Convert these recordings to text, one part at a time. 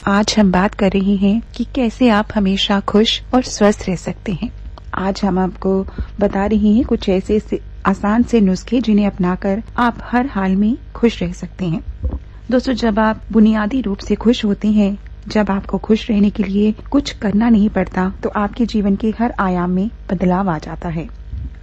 आज हम बात कर रहे हैं कि कैसे आप हमेशा खुश और स्वस्थ रह सकते हैं। आज हम आपको बता रहे हैं कुछ ऐसे आसान से नुस्खे जिन्हें अपनाकर आप हर हाल में खुश रह सकते हैं। दोस्तों, जब आप बुनियादी रूप से खुश होते हैं, जब आपको खुश रहने के लिए कुछ करना नहीं पड़ता, तो आपके जीवन के हर आयाम में बदलाव आ जाता है।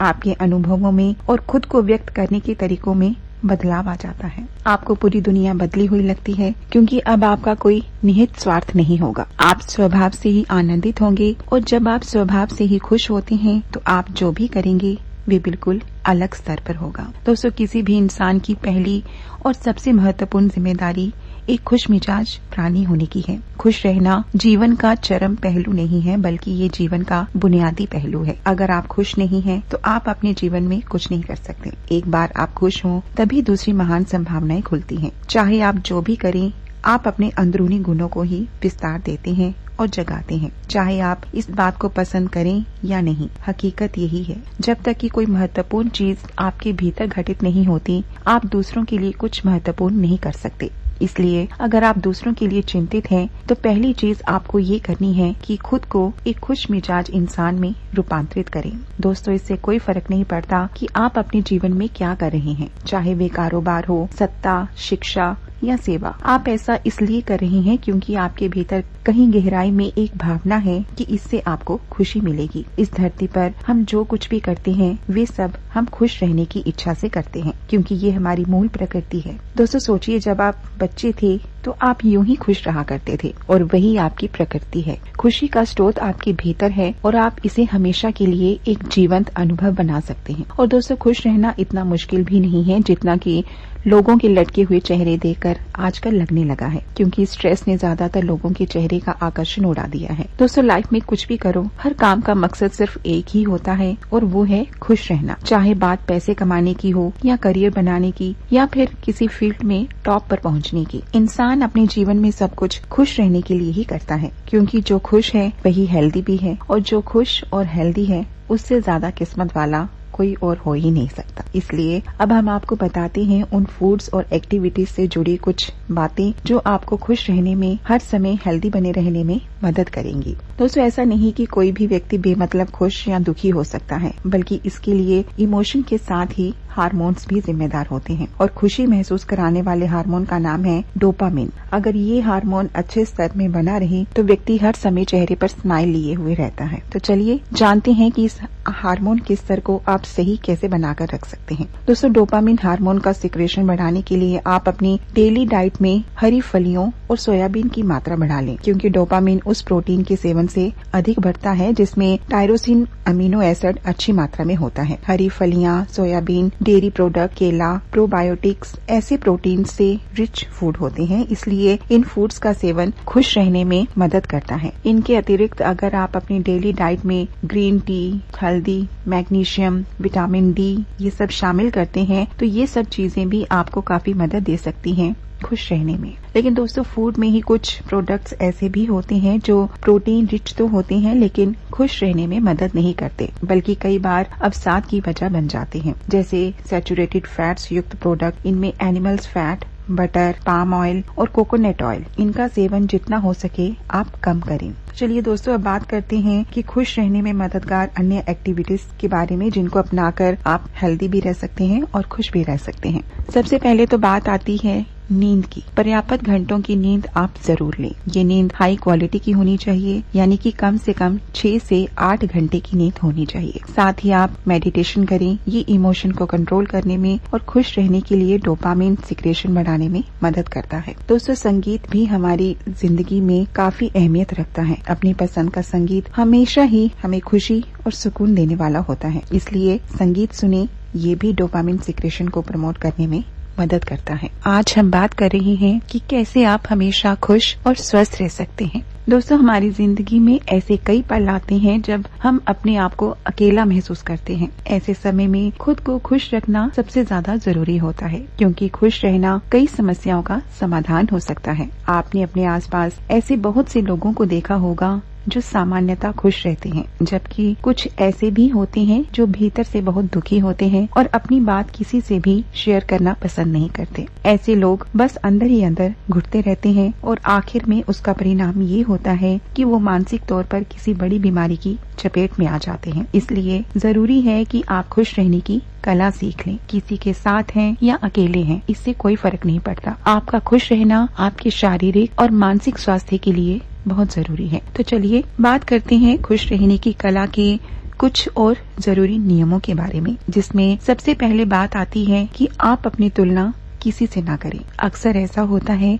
आपके अनुभवों में और खुद को व्यक्त करने के तरीकों में बदलाव आ जाता है। आपको पूरी दुनिया बदली हुई लगती है, क्योंकि अब आपका कोई निहित स्वार्थ नहीं होगा। आप स्वभाव से ही आनंदित होंगे, और जब आप स्वभाव से ही खुश होते हैं तो आप जो भी करेंगे वे बिल्कुल अलग स्तर पर होगा। दोस्तों, किसी भी इंसान की पहली और सबसे महत्वपूर्ण जिम्मेदारी एक खुश मिजाज प्राणी होने की है। खुश रहना जीवन का चरम पहलू नहीं है, बल्कि ये जीवन का बुनियादी पहलू है। अगर आप खुश नहीं हैं, तो आप अपने जीवन में कुछ नहीं कर सकते। एक बार आप खुश हों, तभी दूसरी महान संभावनाएं खुलती हैं। चाहे आप जो भी करें, आप अपने अंदरूनी गुणों को ही विस्तार देते हैं और जगाते हैं। चाहे आप इस बात को पसंद करें या नहीं, हकीकत यही है। जब तक कि कोई महत्वपूर्ण चीज आपके भीतर घटित नहीं होती, आप दूसरों के लिए कुछ महत्वपूर्ण नहीं कर सकते। इसलिए अगर आप दूसरों के लिए चिंतित हैं, तो पहली चीज आपको ये करनी है कि खुद को एक खुश मिजाज इंसान में रूपांतरित करें। दोस्तों, इससे कोई फर्क नहीं पड़ता कि आप अपने जीवन में क्या कर रहे हैं, चाहे वे कारोबार हो, सत्ता, शिक्षा या सेवा। आप ऐसा इसलिए कर रहे हैं क्योंकि आपके भीतर कहीं गहराई में एक भावना है कि इससे आपको खुशी मिलेगी। इस धरती पर हम जो कुछ भी करते हैं, वे सब हम खुश रहने की इच्छा से करते हैं, क्योंकि ये हमारी मूल प्रकृति है। दोस्तों, सोचिए, जब आप बच्चे थे तो आप यूं ही खुश रहा करते थे, और वही आपकी प्रकृति है। खुशी का स्रोत आपके भीतर है, और आप इसे हमेशा के लिए एक जीवंत अनुभव बना सकते हैं। और दोस्तों, खुश रहना इतना मुश्किल भी नहीं है जितना कि लोगों के लटके हुए चेहरे देखकर आजकल लगने लगा है, क्योंकि स्ट्रेस ने ज्यादातर लोगों के चेहरे का आकर्षण उड़ा दिया है। दोस्तों, लाइफ में कुछ भी करो, हर काम का मकसद सिर्फ एक ही होता है, और वो है खुश रहना। चाहे बात पैसे कमाने की हो, या करियर बनाने की, या फिर किसी फील्ड में टॉप पर पहुंचने की। इंसान अपने जीवन में सब कुछ खुश रहने के लिए ही करता है, क्योंकि जो खुश है वही हेल्दी भी है, और जो खुश और हेल्दी है उससे ज्यादा किस्मत वाला कोई और हो ही नहीं सकता। इसलिए अब हम आपको बताते हैं उन फूड्स और एक्टिविटीज से जुड़ी कुछ बातें जो आपको खुश रहने में, हर समय हेल्दी बने रहने में मदद करेंगी। दोस्तों, ऐसा नहीं कि कोई भी व्यक्ति बेमतलब खुश या दुखी हो सकता है, बल्कि इसके लिए इमोशन के साथ ही हार्मोन्स भी जिम्मेदार होते हैं, और खुशी महसूस कराने वाले हार्मोन का नाम है डोपामिन। अगर ये हार्मोन अच्छे स्तर में बना रहे, तो व्यक्ति हर समय चेहरे पर स्माइल लिए हुए रहता है। तो चलिए जानते हैं कि इस हार्मोन के स्तर को आप सही कैसे बनाकर रख सकते हैं। दोस्तों, डोपामिन हार्मोन का सिक्रेशन बढ़ाने के लिए आप अपनी डेली डाइट में हरी फलियों और सोयाबीन की मात्रा बढ़ा लें, क्योंकि डोपामिन उस प्रोटीन के सेवन से अधिक बढ़ता है जिसमें टायरोसिन अमीनो एसिड अच्छी मात्रा में होता है। हरी फलियां, सोयाबीन, डेयरी प्रोडक्ट, केला, प्रोबायोटिक्स ऐसे प्रोटीन से रिच फूड होते हैं, इसलिए इन फूड्स का सेवन खुश रहने में मदद करता है। इनके अतिरिक्त अगर आप अपनी डेली डाइट में ग्रीन टी, हल्दी, मैग्नीशियम, विटामिन डी ये सब शामिल करते हैं, तो ये सब चीजें भी आपको काफी मदद दे सकती हैं खुश रहने में। लेकिन दोस्तों, फूड में ही कुछ प्रोडक्ट्स ऐसे भी होते हैं जो प्रोटीन रिच तो होते हैं, लेकिन खुश रहने में मदद नहीं करते, बल्कि कई बार अवसाद की वजह बन जाते हैं। जैसे सैचुरेटेड फैट्स युक्त प्रोडक्ट, इनमें animals fat, butter, palm oil और कोकोनट ऑयल, इनका सेवन जितना हो सके आप कम करें। चलिए दोस्तों, अब बात करते हैं कि खुश रहने में मददगार अन्य एक्टिविटीज के बारे में, जिनको अपनाकर आप हेल्दी भी रह सकते हैं और खुश भी रह सकते हैं। सबसे पहले तो बात आती है नींद की। पर्याप्त घंटों की नींद आप जरूर लें। ये नींद हाई क्वालिटी की होनी चाहिए, यानी कि कम से कम 6 से 8 घंटे की नींद होनी चाहिए। साथ ही आप मेडिटेशन करें, ये इमोशन को कंट्रोल करने में और खुश रहने के लिए डोपामिन सिक्रेशन बढ़ाने में मदद करता है। दोस्तों, संगीत भी हमारी जिंदगी में काफी अहमियत रखता है। अपनी पसंद का संगीत हमेशा ही हमें खुशी और सुकून देने वाला होता है, इसलिए संगीत सुने, ये भी डोपामिन सिक्रेशन को प्रमोट करने में मदद करता है। आज हम बात कर रहे हैं कि कैसे आप हमेशा खुश और स्वस्थ रह सकते हैं। दोस्तों, हमारी जिंदगी में ऐसे कई पल आते हैं जब हम अपने आप को अकेला महसूस करते हैं। ऐसे समय में खुद को खुश रखना सबसे ज्यादा जरूरी होता है, क्योंकि खुश रहना कई समस्याओं का समाधान हो सकता है। आपने अपने आसपास ऐसे बहुत से लोगों को देखा होगा जो सामान्यतः खुश रहते हैं, जबकि कुछ ऐसे भी होते हैं जो भीतर से बहुत दुखी होते हैं और अपनी बात किसी से भी शेयर करना पसंद नहीं करते। ऐसे लोग बस अंदर ही अंदर घुटते रहते हैं और आखिर में उसका परिणाम ये होता है कि वो मानसिक तौर पर किसी बड़ी बीमारी की चपेट में आ जाते हैं। इसलिए जरूरी है कि आप खुश रहने की कला सीख लें। किसी के साथ हैं या अकेले हैं, इससे कोई फर्क नहीं पड़ता। आपका खुश रहना आपके शारीरिक और मानसिक स्वास्थ्य के लिए बहुत जरूरी है। तो चलिए बात करते हैं खुश रहने की कला के कुछ और जरूरी नियमों के बारे में, जिसमें सबसे पहले बात आती है कि आप अपनी तुलना किसी से ना करें। अक्सर ऐसा होता है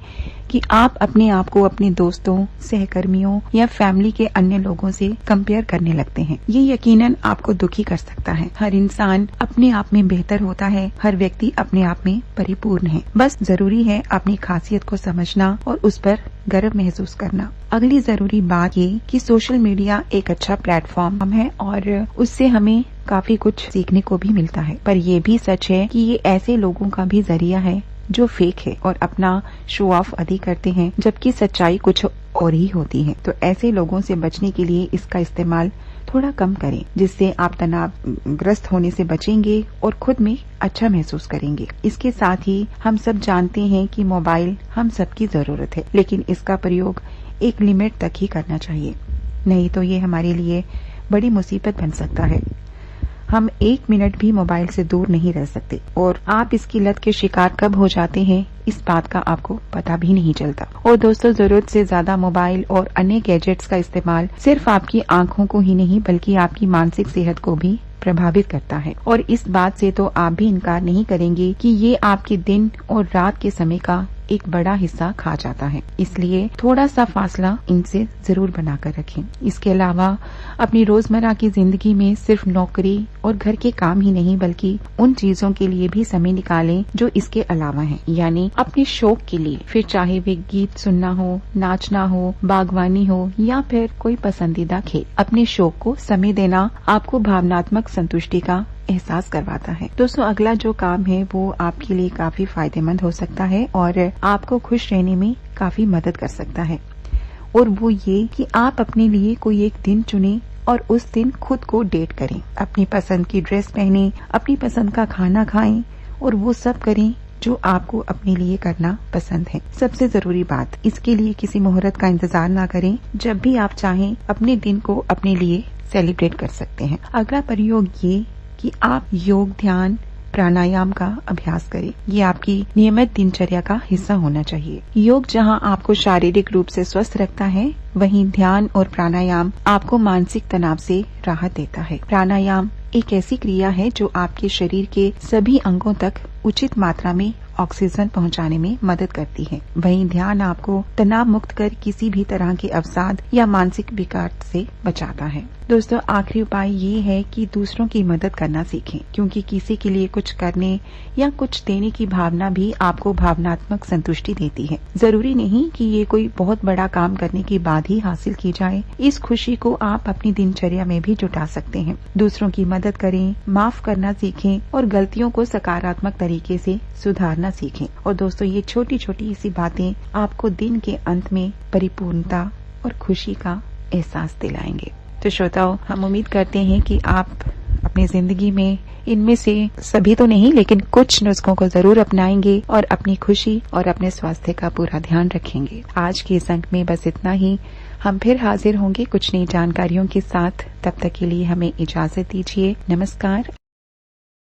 कि आप अपने आप को अपने दोस्तों, सहकर्मियों या फैमिली के अन्य लोगों से कंपेयर करने लगते हैं। ये यकीनन आपको दुखी कर सकता है। हर इंसान अपने आप में बेहतर होता है, हर व्यक्ति अपने आप में परिपूर्ण है। बस जरूरी है अपनी खासियत को समझना और उस पर गर्व महसूस करना। अगली जरूरी बात ये कि सोशल मीडिया एक अच्छा प्लेटफॉर्म है और उससे हमें काफी कुछ सीखने को भी मिलता है, पर ये भी सच है कि ये ऐसे लोगों का भी जरिया है जो फेक है और अपना शो ऑफ अधिक करते हैं, जबकि सच्चाई कुछ और ही होती है। तो ऐसे लोगों से बचने के लिए इसका इस्तेमाल थोड़ा कम करें, जिससे आप तनावग्रस्त होने से बचेंगे और खुद में अच्छा महसूस करेंगे। इसके साथ ही हम सब जानते हैं कि मोबाइल हम सबकी जरूरत है, लेकिन इसका प्रयोग एक लिमिट तक ही करना चाहिए, नहीं तो ये हमारे लिए बड़ी मुसीबत बन सकता है। हम 1 मिनट भी मोबाइल से दूर नहीं रह सकते और आप इसकी लत के शिकार कब हो जाते हैं इस बात का आपको पता भी नहीं चलता। और दोस्तों, जरूरत से ज्यादा मोबाइल और अन्य गैजेट्स का इस्तेमाल सिर्फ आपकी आंखों को ही नहीं बल्कि आपकी मानसिक सेहत को भी प्रभावित करता है। और इस बात से तो आप भी इनकार नहीं करेंगे कि ये आपके दिन और रात के समय का एक बड़ा हिस्सा खा जाता है। इसलिए थोड़ा सा फासला इनसे जरूर बनाकर रखें। इसके अलावा अपनी रोजमर्रा की जिंदगी में सिर्फ नौकरी और घर के काम ही नहीं बल्कि उन चीजों के लिए भी समय निकालें जो इसके अलावा हैं, यानी अपने शौक के लिए, फिर चाहे वे गीत सुनना हो, नाचना हो, बागवानी हो या फिर कोई पसंदीदा खेल। अपने शौक को समय देना आपको भावनात्मक संतुष्टि का एहसास करवाता है। दोस्तों, अगला जो काम है वो आपके लिए काफी फायदेमंद हो सकता है और आपको खुश रहने में काफी मदद कर सकता है, और वो ये कि आप अपने लिए कोई एक दिन चुनें और उस दिन खुद को डेट करें। अपनी पसंद की ड्रेस पहनें, अपनी पसंद का खाना खाएं और वो सब करें जो आपको अपने लिए करना पसंद है। सबसे जरूरी बात, इसके लिए किसी मुहूर्त का इंतजार ना करें। जब भी आप चाहें अपने दिन को अपने लिए सेलिब्रेट कर सकते हैं। अगला प्रयोग ये कि आप योग, ध्यान, प्राणायाम का अभ्यास करें। ये आपकी नियमित दिनचर्या का हिस्सा होना चाहिए। योग जहां आपको शारीरिक रूप से स्वस्थ रखता है, वहीं ध्यान और प्राणायाम आपको मानसिक तनाव से राहत देता है। प्राणायाम एक ऐसी क्रिया है जो आपके शरीर के सभी अंगों तक उचित मात्रा में ऑक्सीजन पहुंचाने में मदद करती है। वहीं ध्यान आपको तनाव मुक्त कर किसी भी तरह के अवसाद या मानसिक विकार से बचाता है। दोस्तों, आखिरी उपाय ये है कि दूसरों की मदद करना सीखें, क्योंकि किसी के लिए कुछ करने या कुछ देने की भावना भी आपको भावनात्मक संतुष्टि देती है। जरूरी नहीं कि ये कोई बहुत बड़ा काम करने के बाद ही हासिल की जाए। इस खुशी को आप अपनी दिनचर्या में भी जुटा सकते हैं। दूसरों की मदद करें, माफ करना सीखें और गलतियों को सकारात्मक तरीके से सुधारना सीखें। और दोस्तों, ये छोटी छोटी सी बातें आपको दिन के अंत में परिपूर्णता और खुशी का एहसास दिलाएंगे। तो श्रोताओं, हम उम्मीद करते हैं कि आप अपनी जिंदगी में इनमें से सभी तो नहीं लेकिन कुछ नुस्खों को जरूर अपनाएंगे और अपनी खुशी और अपने स्वास्थ्य का पूरा ध्यान रखेंगे। आज के इस अंक में बस इतना ही। हम फिर हाजिर होंगे कुछ नई जानकारियों के साथ। तब तक के लिए हमें इजाजत दीजिए। नमस्कार।